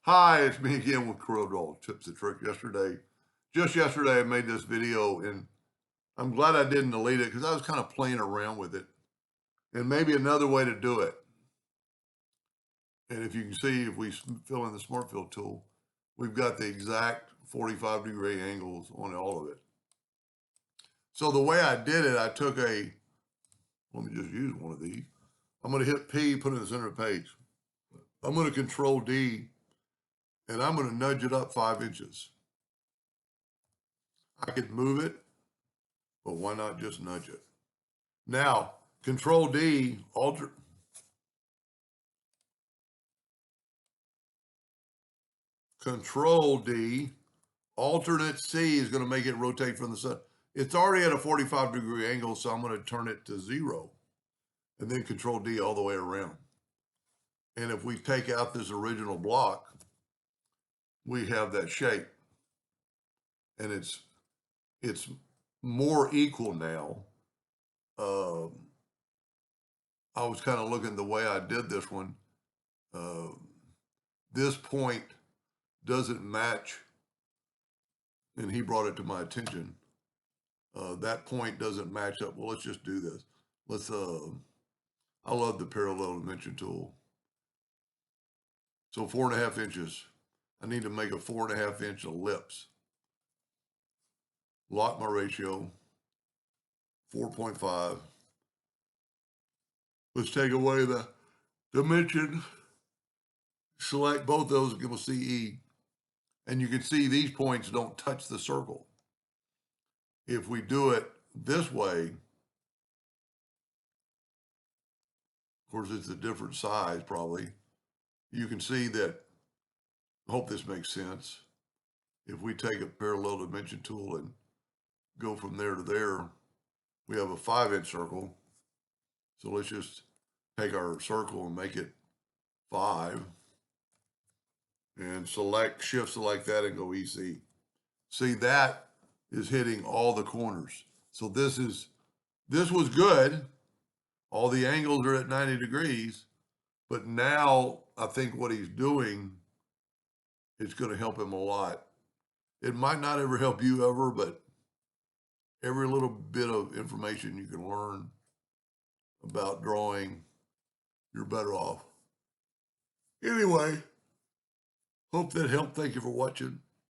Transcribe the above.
Hi, it's me again with Corel Tips and Tricks. Just yesterday, I made this video, and I'm glad I didn't delete it because I was kind of playing around with it. And maybe another way to do it. And if you can see, if we fill in the Smart Fill tool, we've got the exact 45-degree angles on all of it. So the way I did it, let me just use one of these. I'm going to hit P, put it in the center of the page. I'm going to Control D, and I'm going to nudge it up 5 inches. I could move it, but why not just nudge it? Now, Control D, Control D, alternate C is going to make it rotate from the sun. It's already at a 45-degree angle, so I'm going to turn it to 0. And then Control D all the way around. And if we take out this original block, we have that shape. And it's more equal now. I was kind of looking the way I did this one. This point doesn't match, and he brought it to my attention. That point doesn't match up. Well, let's just do this. I love the parallel dimension tool. So 4.5 inches. I need to make a 4.5 inch ellipse. Lock my ratio, 4.5. Let's take away the dimension. Select both those, give us CE. And you can see these points don't touch the circle. If we do it this way, of course, it's a different size probably. You can see that, I hope this makes sense. If we take a parallel dimension tool and go from there to there, we have a 5 inch circle. So let's just take our circle and make it 5 and shift select that and go EC. See, that is hitting all the corners. So this was good. All the angles are at 90 degrees, but now I think what he's doing is going to help him a lot. It might not ever help you ever, but every little bit of information you can learn about drawing, you're better off. Anyway, hope that helped. Thank you for watching.